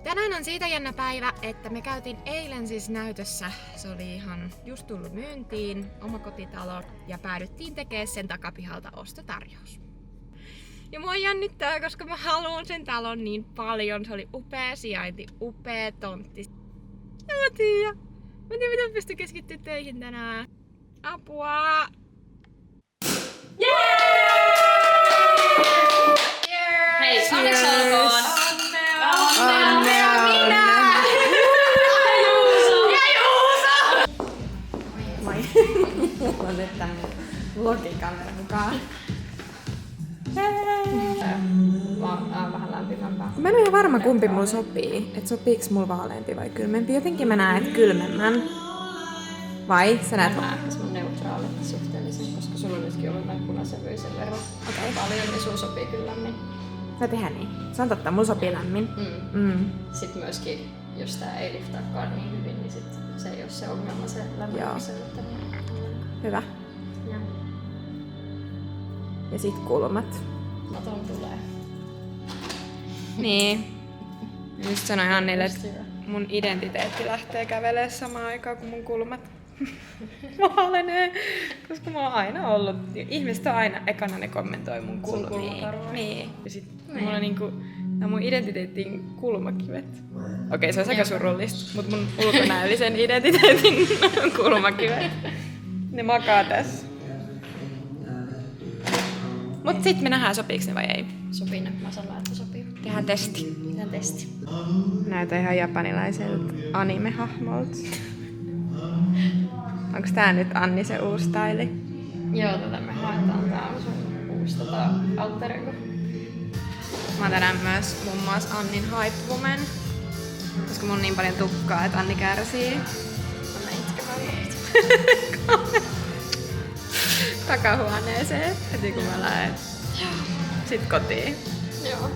Tänään on siitä jännä päivä, että me käytiin eilen siis näytössä. Se oli ihan just tullut myyntiin, omakotitalo, ja päädyttiin tekemään sen takapihalta ostotarjous. Ja mua jännittää, koska mä haluan sen talon niin paljon. Se oli upea sijainti, upea tontti. Ja mä tiedän miten pystyn keskittyä töihin tänään. Apua! Hei, onneksi olkoon! Onnea minä! Ja Juuso! Moi! Mulla on nyt tämmönen vlogikamera mukaan. Mä oon vähän lämpimämpää. Mä en ole ihan varma kumpi mulla sopii. Et sopiiks mulla vaaleampi vai kylmempi. Jotenkin mä näen, että kylmemmän. Vai? Sä näet Mä ehkä semmonen neutraali suhteellisen, koska sulla on nytkin ollut näin punasävyä sen verran paljon, niin sun sopii kyllä lämmin. Mä tehdään niin. Se on totta, mulla sopii lämmin. Sitten myöskin, jos tää ei liftaakaan niin hyvin, niin sit se ei oo se ongelma se lämmityksen. Hyvä. Ja sit kulmat. Maton tulee. Niin. Just sanoin Annille, että mun identiteetti lähtee kävelemään samaan aikaan kuin mun kulmat maalenee. Koska mä oon aina ollut, ihmiset on aina ekana ne kommentoi mun kulmia. Niin. Ja sit mulla on niinku, mun identiteetin kulmakivet. Okei, se on aika surullista, mut mun ulkonäöllisen identiteetin kulmakivet. Ne makaa tässä. Mut sit me nähdään, sopiiks ne vai ei. Sopii ne, mä sanon, että sopii. Tehdään testi. Tehdään testi. Näytää ihan japanilaiselta anime-hahmolta. Onks tää nyt Anni se uusi styli? Joo, tätä me haetaan. Tää on sun uusi alter ego. Mä oon tänään myös muun muassa Annin hype woman. Koska mun on niin paljon tukkaa, että Anni kärsii. Anna itkemään. Takahuoneeseen heti kun mä lähden. Sit kotiin. Joo.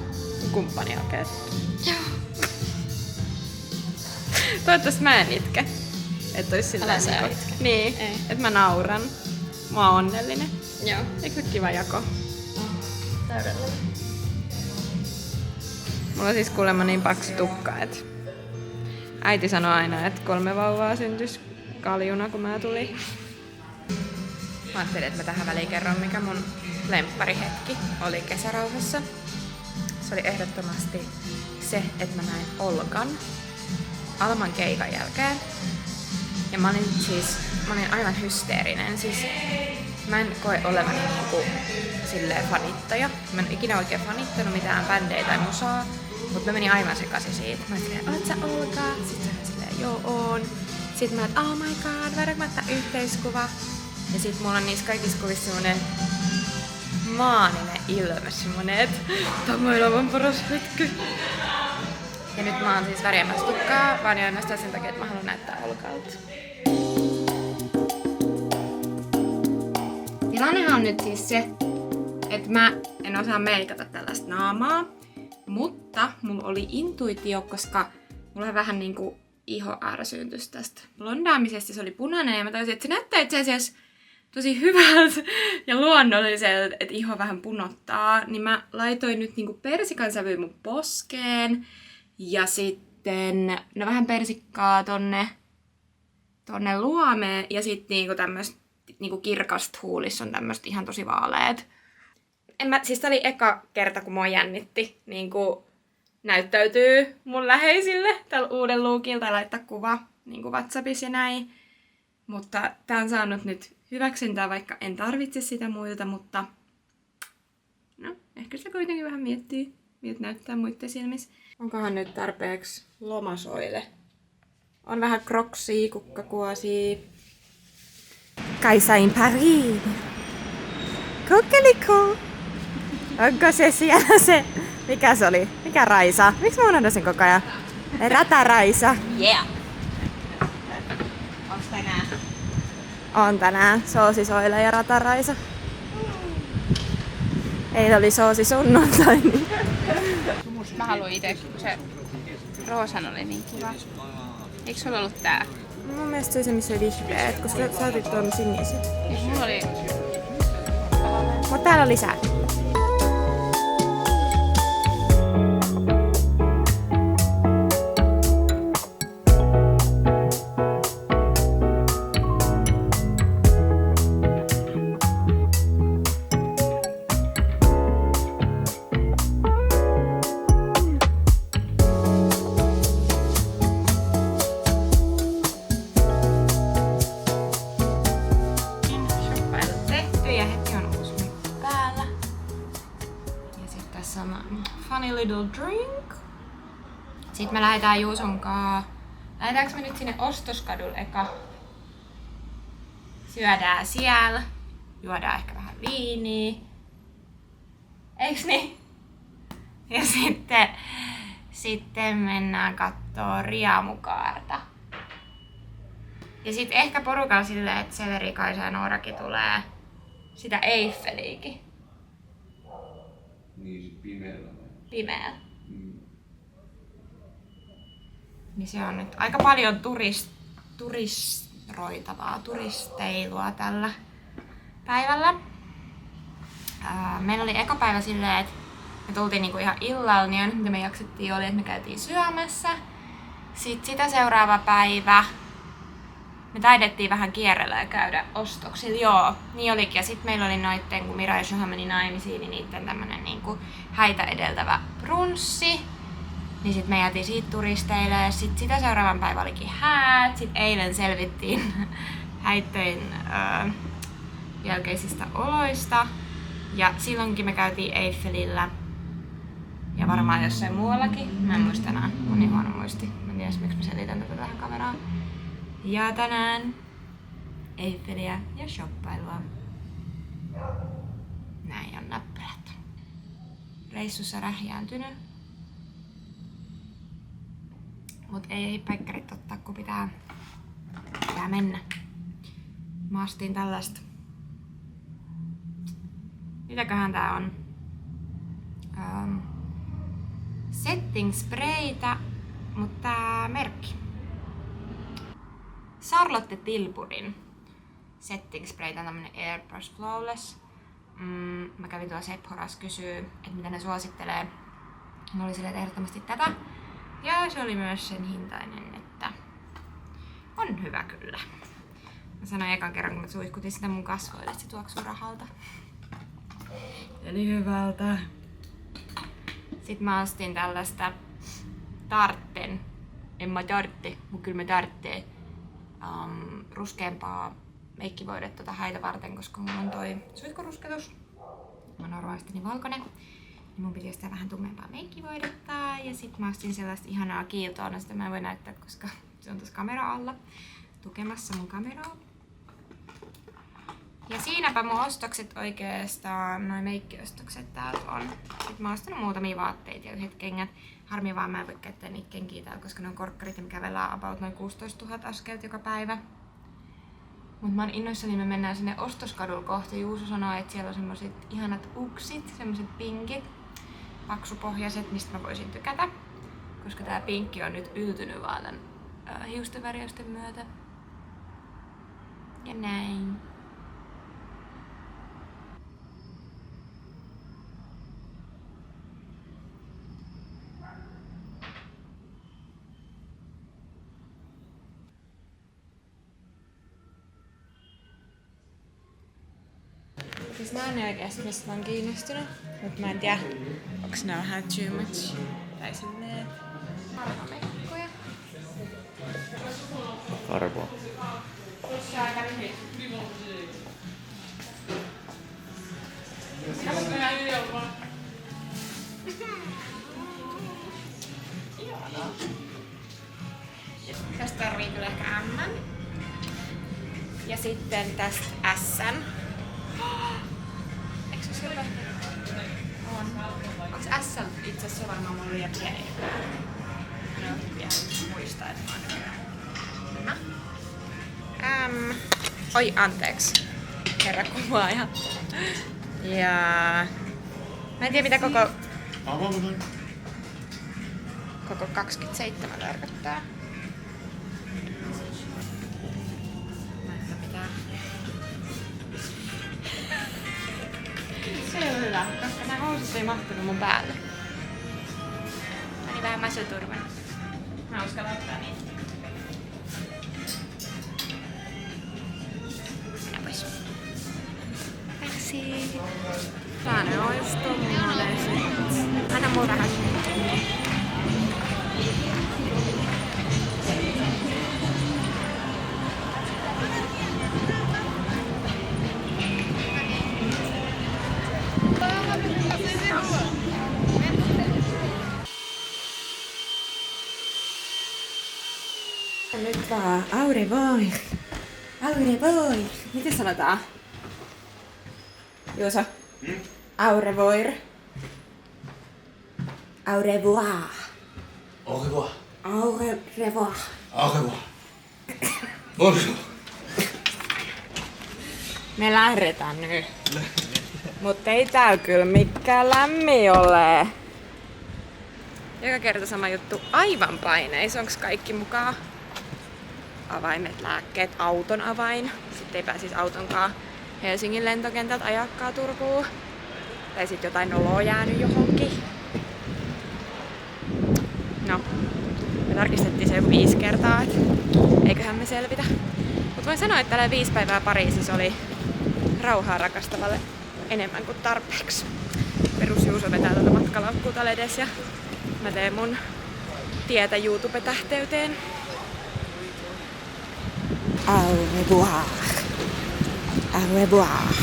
Kumppani hakee. Joo. Toivottavasti mä en itke. Että ois silleen Älä sä niinku... itke. Niin, Ei. että mä nauran. Mä oon onnellinen. Joo. Eikö se kiva jako? Täydellinen. Mulla on siis kuulemma niin paksu tukka, että äiti sanoi aina, että 3 vauvaa syntyisi kaljuna, kun mä tulin. Mä ajattelin, että mä tähän väliin kerron, mikä mun lempparihetki oli kesärauhassa. Se oli ehdottomasti se, että mä näin Olgan Alman keikan jälkeen. Ja mä olin aivan hysteerinen. Siis mä en koe olevani niinku silleen fanittaja. Mä en ikinä oikein fanittanut mitään bändejä tai musaa. Mut mä menin aivan sekaisin siitä. Mä olin silleen, oot sä Olga? Sitten mä silleen, joo oon. Sitten mä olin, oh my god, voidaanko mä ottaa yhteiskuva? Ja sit mulla on niissä kaikissa kuvissa semmonen maaninen ilme, semmonen, että tää on elämän paras hetki. Ja nyt mä oon siis värjäämässä tukkaa, vaan ainoastaan sen takia, että mä haluan näyttää Olgalta. Tilannehan on nyt siis se, että mä en osaa meikata tällaista naamaa, mutta mulla oli intuitio, koska mulla on vähän niinku iho ärsyntys tästä blondaamisesta. Se oli punainen ja mä tajusin, että se näyttää itse asiassa tosi hyvältä ja luonnolliselta, että iho vähän punottaa. Niin mä laitoin nyt niinku persikan sävyä mun poskeen ja sitten vähän persikkaa tonne luomeen ja sitten niinku tämmöstä niinku kirkasta huulissa on tämmöstä ihan tosi vaaleet. Siis tää oli eka kerta, kun mua jännitti niinku näyttäytyy mun läheisille tällä uuden lookilla tai laittaa kuva niinku WhatsAppissa ja näin. Mutta tää on saanut nyt hyväksyntää, vaikka en tarvitse sitä muilta, mutta no, ehkä se kuitenkin vähän miettii, miltä näyttää muiden silmissä. Onkohan nyt tarpeeksi lomasoille? On vähän kroksia, kukkakuosia. Kaisa in Paris. Kokkeliko. Onko se siellä se... Mikä se oli? Mikä Raisa? Miksi mä unohdan sen koko ajan? Rataraisa. Yeah! Onks tänään? On tänään soosisoile ja Rataraisa. Eilen oli soosi sunnuntai. Niin. Mä haluan ite, kun se roosan oli niin kiva. Eikö sulla ollut tää? Mun mielestä se oli se missä oli vihreät, koska sä otit tuon sinisen. Mulla oli Mutta täällä on lisää. Funny little drink. Sitten me lähdetään Juuson kaa. Lähdetäänkö me nyt sinne Ostoskadulle eka? Syödään siellä. Juodaan ehkä vähän viiniä. Eiks niin? Ja sitten mennään kattoo Riamukaarta. Ja sitten ehkä porukalla silleen, että Severi, Kaisa ja Noorakin tulee sitä Eiffeliäkin. Niin sit pimeällä vai? Pimeällä. Niin se on nyt aika paljon turisteilua tällä päivällä. Meillä oli eka päivä silleen, että me tultiin niinku ihan illalla, niin mitä me jaksettiin oli, että me käytiin syömässä. Sitten sitä seuraava päivä me taidettiin vähän kierrellä ja käydä ostoksilla. Joo, niin olikin. Ja sitten meillä oli noitten, kun Mira ja Shoha meni naimisiin, niin niitten tämmönen niinku häitä edeltävä brunssi. Niin sit me jäätiin siitä turisteille. Sitten sitä seuraavan päivä olikin häät. Sitten eilen selvittiin häitten jälkeisistä oloista. Ja silloinkin me käytiin Eiffelillä. Ja varmaan jossain muuallakin. Mä en muista enää. Mun on niin huono muisti. Mä en tiedä, miksi mä selitän tätä tähän kameraan. Ja tänään Eiffeliä ja shoppailua. Näin on näppärät. Reissussa rähjääntynyt. Mut ei päikkärit ottaa, kun pitää mennä. Mä astin tällaista. Mitäköhän tää on? Setting spraytä, mutta tää merkki. Charlotte Tilburin setting spraytä, tämmönen Airbrush Flawless. Mä kävin tuolla Sephoras kysyä, että mitä ne suosittelee. Mä oli silleen, että ehdottomasti tätä. Ja se oli myös sen hintainen, että on hyvä kyllä. Mä sanoin ekan kerran, kun mä suihkutin sitä mun kasvoille, että se tuoksuu rahalta. Eli hyvältä. Sitten mä ostin tällaista Tartten. En mä tartte, mut kyllä mä tarttee. Ruskeampaa meikkivoidetta häitä varten, koska mulla on toi suihkurusketus. Mä oon normaalisti niin valkoinen. Niin mun piti ostaa vähän tummempaa meikkivoidetta. Ja sit mä ostin sellaista ihanaa kiiltoa. No sitä mä en voi näyttää, koska se on tuossa kamera alla. Tukemassa mun kameraa. Ja siinäpä mun ostokset oikeastaan, noin meikkiostokset täältä on. Sitten mä oon ostanut muutamia vaatteita ja yhdet kengät. Harmi vaan mä en voi käyttää niitä kenkiä täällä, koska ne on korkkarit ja me kävellään about noin 16 000 askelta joka päivä. Mut mä oon innoissani, me mennään sinne Ostoskadulla kohti. Juuso sanoi, että siellä on semmoset ihanat uksit, semmoset pinkit, paksupohjaiset, mistä mä voisin tykätä. Koska tää pinkki on nyt yltynyt vaan tän hiustenvärjäysten myötä. Ja näin. Siis nää on ne oikeesti, mistä mä oon kiinnostunut. Mut mä en tiedä, onks nää vähän too much. Tai silleen harvamekkoja. Arvoa. Se on aika lyhyt. Tästä tarvii kyllä ehkä M. Ja sitten tästä S. Eikö se ole? On. Onks S itse asiassa varmaan mun liian pieni? No, vielä muistaa, että mä oon nämä. Oi, anteeksi. Herra kuvaaja. Ja... Mä en tiedä mitä koko 27 tarkoittaa. Tosta ei mahtunut mun päälle. Meni vähän mäsöturvan. Hauska laittaa niin. Mennä pois. Merci. Tää ne ois tommonen sit. Anna mulle vähän. Nyt vaan au revoir. Au revoir. Miten sanotaan? Juuso? Au revoir. Au revoir. Au revoir. Au revoir. Au revoir. Bonjour. Me lähdetään nyt. Mutta ei tää kyllä mikään lämmin ole. Joka kerta sama juttu. Aivan paineis. Onks kaikki mukaan? Avaimet, lääkkeet, auton avain. Sitten ei pääsis autonkaan Helsingin lentokentältä ajakkaa Turkuun. Tai sit jotain noloa jäänyt johonkin. No, me tarkistettiin se joku 5 kertaa, et eiköhän me selvitä. Mut voin sanoa, että tällä 5 päivää Pariisissa oli rauhaa rakastavalle enemmän kuin tarpeeksi. Perus Juuso vetää tuota matkalaukkuu täällä edes ja mä teen mun tietä YouTube-tähteyteen. Au revoir. Au revoir.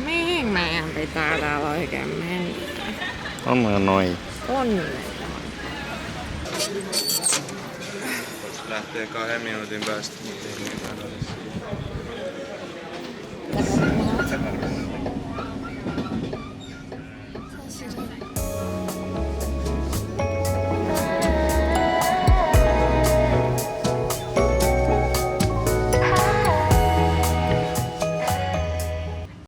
Mihin meidän pitää täällä oikein mennä? On noin. Onne. Lähtee 2 minuutin päästä, mutta ei mitään olisi.